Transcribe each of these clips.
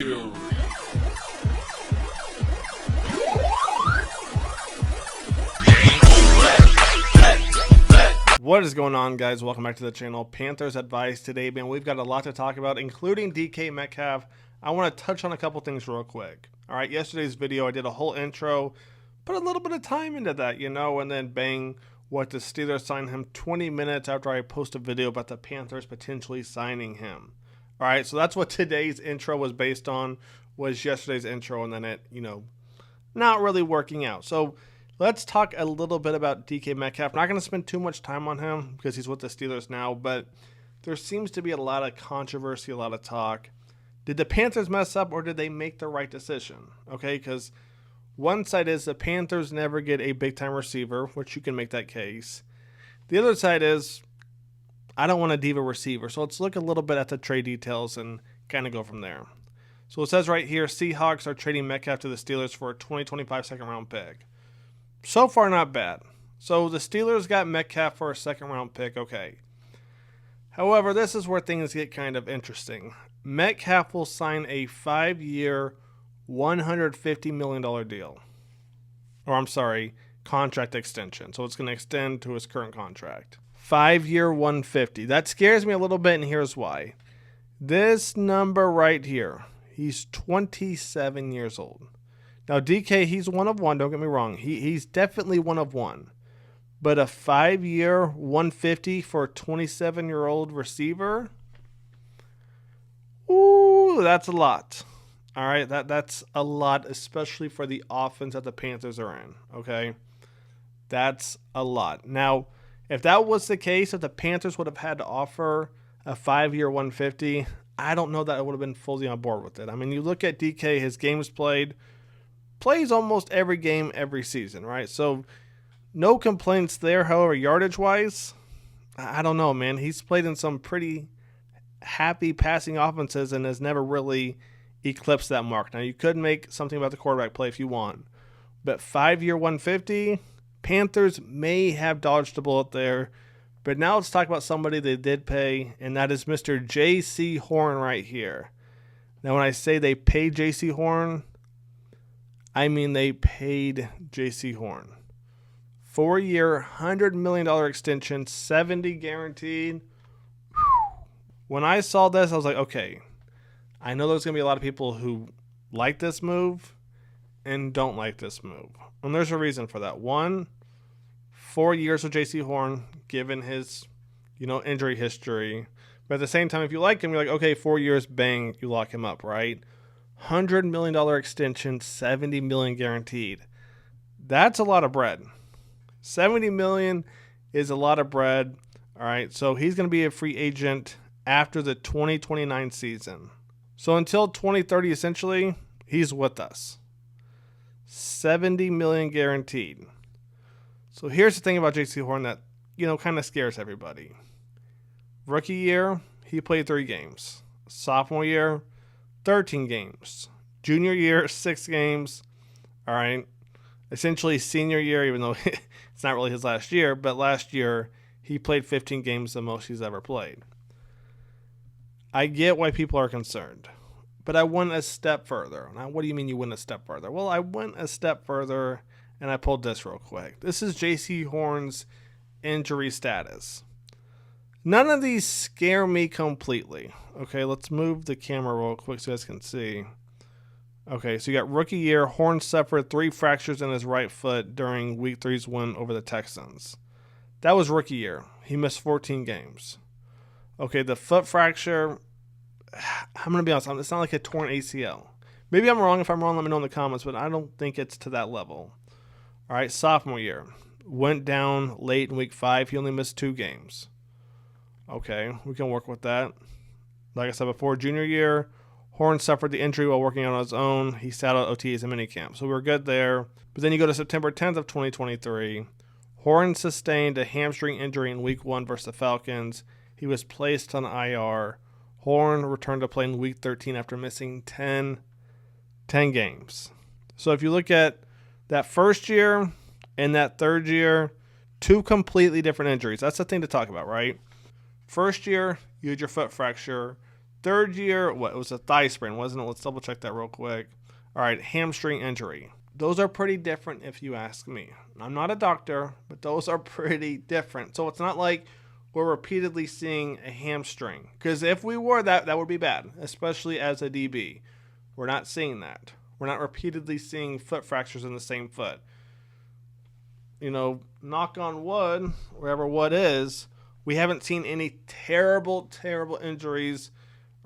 What is going on, guys? Welcome back to the channel. Panthers advice today, man. We've got a lot to talk about, including DK Metcalf. I want to touch on a couple things real quick. All right, yesterday's video, I did a whole intro, put a little bit of time into that, and then bang, what the Steelers signed him 20 minutes after I post a video about the Panthers potentially signing him. All right, so that's what today's intro was based on, was yesterday's intro, and then it, not really working out. So let's talk a little bit about DK Metcalf. I'm not going to spend too much time on him because he's with the Steelers now, but there seems to be a lot of controversy, a lot of talk. Did the Panthers mess up or did they make the right decision? Okay, because one side is the Panthers never get a big-time receiver, which you can make that case. The other side is I don't want a diva receiver. So let's look a little bit at the trade details and kind of go from there. So it says right here, Seahawks are trading Metcalf to the Steelers for a 2025 second-round pick. So far, not bad. So the Steelers got Metcalf for a second-round pick, okay. However, this is where things get kind of interesting. Metcalf will sign a 5-year, $150 million deal. Or I'm sorry, contract extension. So it's going to extend to his current contract. 5-year, $150. That scares me a little bit, and here's why. This number right here, he's 27 years old. Now, DK, he's one of one. Don't get me wrong. He's definitely one of one. But a 5-year, $150 for a 27-year-old receiver? Ooh, that's a lot. All right, that's a lot, especially for the offense that the Panthers are in, okay? That's a lot. Now, if that was the case, if the Panthers would have had to offer a 5-year, $150, I don't know that I would have been fully on board with it. I mean, you look at DK, his games played, plays almost every game, every season, right? So no complaints there. However, yardage-wise, I don't know, man. He's played in some pretty happy passing offenses and has never really eclipsed that mark. Now, you could make something about the quarterback play if you want, but 5-year, $150, Panthers may have dodged a bullet there. But now let's talk about somebody they did pay, and that is Mr. Jaycee Horn right here. Now, when I say they paid Jaycee Horn, I mean they paid Jaycee Horn. 4-year, $100 million extension, 70 guaranteed. When I saw this, I was like, okay, I know there's going to be a lot of people who like this move and don't like this move. And there's a reason for that. One, 4 years with Jaycee Horn, given his, injury history. But at the same time, if you like him, you're like, okay, 4 years, bang, you lock him up, right? $100 million extension, $70 million guaranteed. That's a lot of bread. $70 million is a lot of bread. All right, so he's going to be a free agent after the 2029 season. So until 2030, essentially, he's with us. $70 million guaranteed. So here's the thing about Jaycee Horn that, kind of scares everybody. Rookie year, he played 3 games. Sophomore year, 13 games. Junior year, 6 games. All right. Essentially senior year, even though it's not really his last year, but last year he played 15 games, the most he's ever played. I get why people are concerned, but I went a step further. Now, what do you mean you went a step further? Well, I went a step further and I pulled this real quick. This is Jaycee Horn's injury status. None of these scare me completely. Okay, let's move the camera real quick so you guys can see. Okay, so you got rookie year. Horn suffered 3 fractures in his right foot during Week 3's win over the Texans. That was rookie year. He missed 14 games. Okay, the foot fracture, I'm going to be honest, it's not like a torn ACL. Maybe I'm wrong. If I'm wrong, let me know in the comments, but I don't think it's to that level. All right, sophomore year. Went down late in Week 5. He only missed 2 games. Okay, we can work with that. Like I said before, junior year, Horn suffered the injury while working on his own. He sat out OTAs and minicamp, so we're good there. But then you go to September 10th of 2023. Horn sustained a hamstring injury in Week 1 versus the Falcons. He was placed on IR. Horn returned to play in Week 13 after missing 10 games. So if you look at that first year and that third year, 2 completely different injuries. That's the thing to talk about, right? First year, you had your foot fracture. Third year, what? It was a thigh sprain, wasn't it? Let's double check that real quick. All right, hamstring injury. Those are pretty different if you ask me. I'm not a doctor, but those are pretty different. So it's not like we're repeatedly seeing a hamstring. Because if we were, that would be bad, especially as a DB. We're not seeing that. We're not repeatedly seeing foot fractures in the same foot. You know, knock on wood, wherever wood is, we haven't seen any terrible, terrible injuries,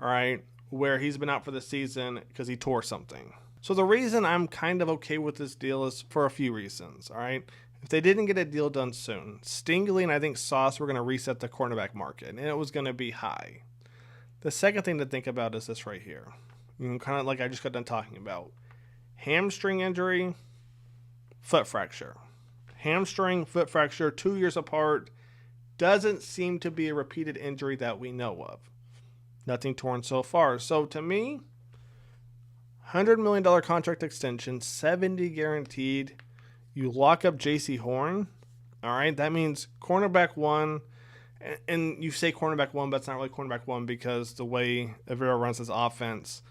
all right, where he's been out for the season because he tore something. So the reason I'm kind of okay with this deal is for a few reasons, all right? If they didn't get a deal done soon, Stingley and I think Sauce were going to reset the cornerback market, and it was going to be high. The second thing to think about is this right here. You know, kind of like I just got done talking about. Hamstring injury, foot fracture. Hamstring, foot fracture, 2 years apart, doesn't seem to be a repeated injury that we know of. Nothing torn so far. So to me, $100 million contract extension, 70 guaranteed. You lock up Jaycee Horn. All right, that means cornerback one. And you say cornerback one, but it's not really cornerback one because the way Avera runs his offense,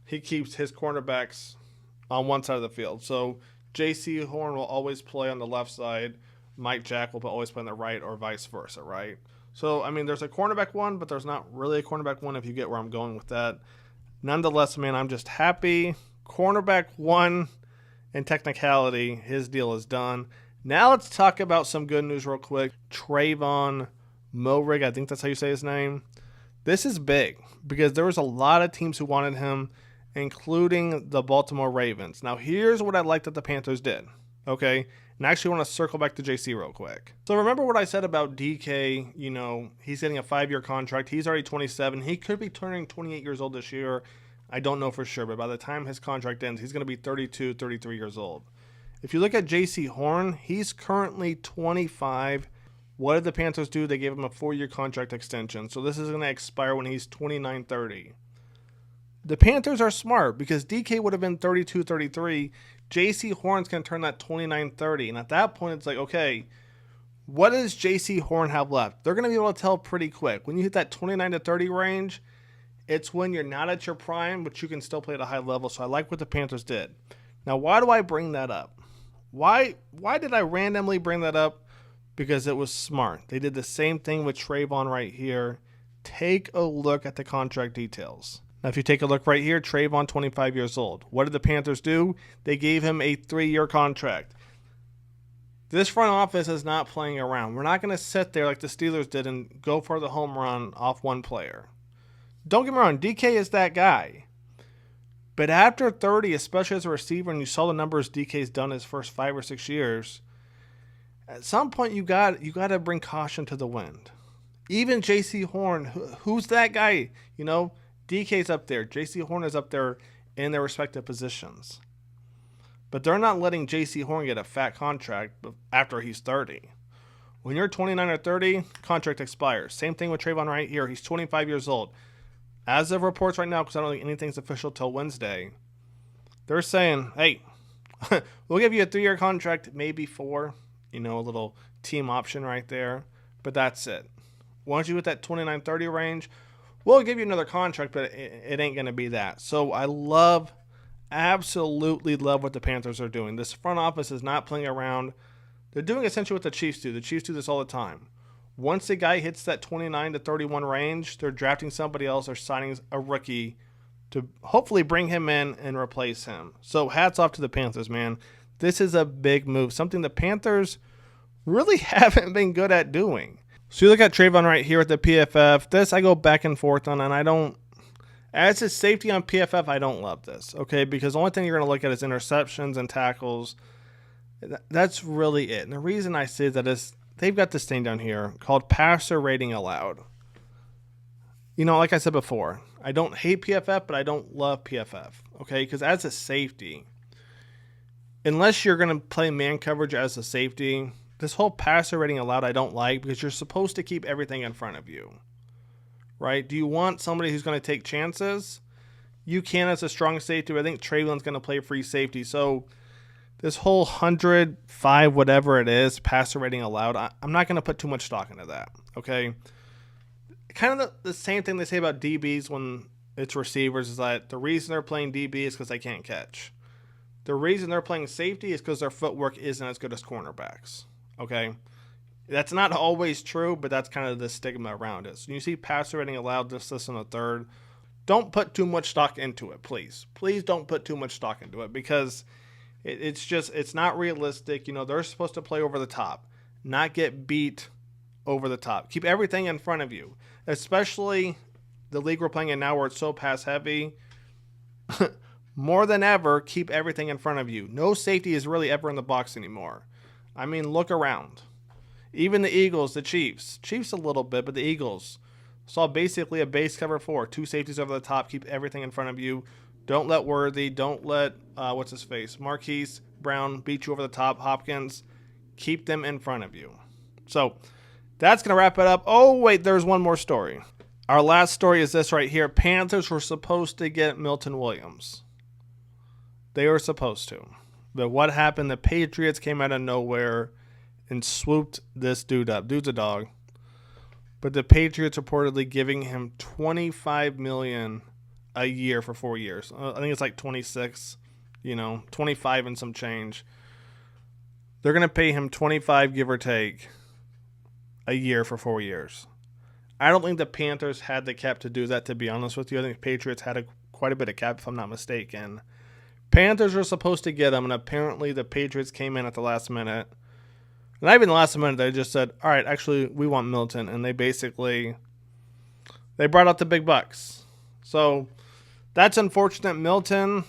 he keeps his cornerbacks on one side of the field. So Jaycee Horn will always play on the left side. Mike Jack will always play on the right or vice versa, right? So, I mean, there's a cornerback one, but there's not really a cornerback one if you get where I'm going with that. Nonetheless, man, I'm just happy. Cornerback one, in technicality, his deal is done. Now let's talk about some good news real quick. Trayvon Moehrig, I think that's how you say his name. This is big because there was a lot of teams who wanted him, including the Baltimore Ravens. Now, here's what I like that the Panthers did, okay? And I actually want to circle back to JC real quick. So remember what I said about DK, you know, he's getting a 5-year contract. He's already 27. He could be turning 28 years old this year. I don't know for sure, but by the time his contract ends, he's going to be 32, 33 years old. If you look at Jaycee Horn, he's currently 25. What did the Panthers do? They gave him a 4-year contract extension. So this is going to expire when he's 29, 30. The Panthers are smart because DK would have been 32, 33. Jaycee Horn's going to turn that 29, 30. And at that point, it's like, okay, what does Jaycee Horn have left? They're going to be able to tell pretty quick. When you hit that 29 to 30 range, it's when you're not at your prime, but you can still play at a high level. So I like what the Panthers did. Now, why do I bring that up? Why did I randomly bring that up? Because it was smart. They did the same thing with Trayvon right here. Take a look at the contract details. Now, if you take a look right here, Trayvon, 25 years old. What did the Panthers do? They gave him a 3-year contract. This front office is not playing around. We're not going to sit there like the Steelers did and go for the home run off one player. Don't get me wrong, DK is that guy. But after 30, especially as a receiver, and you saw the numbers DK's done his first 5 or 6 years, at some point you got to bring caution to the wind. Even Jaycee Horn, who's that guy? You know, DK's up there. Jaycee Horn is up there in their respective positions. But they're not letting Jaycee Horn get a fat contract after he's 30. When you're 29 or 30, contract expires. Same thing with Trayvon right here. He's 25 years old. As of reports right now, because I don't think anything's official till Wednesday, they're saying, hey, we'll give you a 3-year contract, maybe 4. You know, a little team option right there. But that's it. Once you hit that 29-30 range, we'll give you another contract, but it ain't going to be that. So I absolutely love what the Panthers are doing. This front office is not playing around. They're doing essentially what the Chiefs do. The Chiefs do this all the time. Once a guy hits that 29 to 31 range, they're drafting somebody else or signing a rookie to hopefully bring him in and replace him. So hats off to the Panthers, man. This is a big move, something the Panthers really haven't been good at doing. So you look at Trayvon right here at the PFF. This I go back and forth on, and I don't, as his safety on PFF, I don't love this, okay? Because the only thing you're going to look at is interceptions and tackles. That's really it. And the reason I say that is they've got this thing down here called passer rating allowed. You know, like I said before, I don't hate PFF, but I don't love PFF, okay? Because as a safety, unless you're going to play man coverage as a safety, this whole passer rating allowed I don't like because you're supposed to keep everything in front of you, right? Do you want somebody who's going to take chances? You can as a strong safety, but I think Trayvon's going to play free safety. So this whole 105, whatever it is, passer rating allowed, I'm not going to put too much stock into that, okay? kind of the same thing they say about DBs when it's receivers, is that the reason they're playing DB is because they can't catch. The reason they're playing safety is because their footwork isn't as good as cornerbacks. Okay? That's not always true, but that's kind of the stigma around it. So you see passer rating allowed this in the third. Don't put too much stock into it, please. Please don't put too much stock into it, because it's not realistic. They're supposed to play over the top, not get beat over the top. Keep everything in front of you, especially the league we're playing in now where it's so pass heavy. More than ever, keep everything in front of you. No safety is really ever in the box anymore. I mean, look around. Even the Eagles, the Chiefs a little bit, but the Eagles saw basically a base cover 4, 2 safeties over the top. Keep everything in front of you. Don't let Worthy, don't let, Marquise Brown beat you over the top. Hopkins, keep them in front of you. So that's going to wrap it up. Oh, wait, there's one more story. Our last story is this right here. Panthers were supposed to get Milton Williams. They were supposed to. But what happened? The Patriots came out of nowhere and swooped this dude up. Dude's a dog. But the Patriots reportedly giving him $25 million a year for 4 years. I think it's like 26, 25 and some change. They're going to pay him 25, give or take, a year for 4 years. I don't think the Panthers had the cap to do that, to be honest with you. I think the Patriots had quite a bit of cap, if I'm not mistaken. Panthers were supposed to get him, and apparently the Patriots came in at the last minute. Not even the last minute, they just said, all right, actually, we want Milton. And they brought out the big bucks. So that's unfortunate. Milton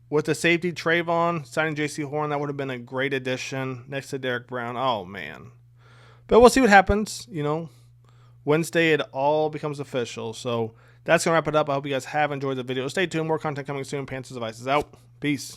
with the safety, Trayvon, signing Jaycee Horn, that would have been a great addition next to Derek Brown. Oh, man. But we'll see what happens. Wednesday, it all becomes official. So that's going to wrap it up. I hope you guys have enjoyed the video. Stay tuned. More content coming soon. Panthers Devices out. Peace.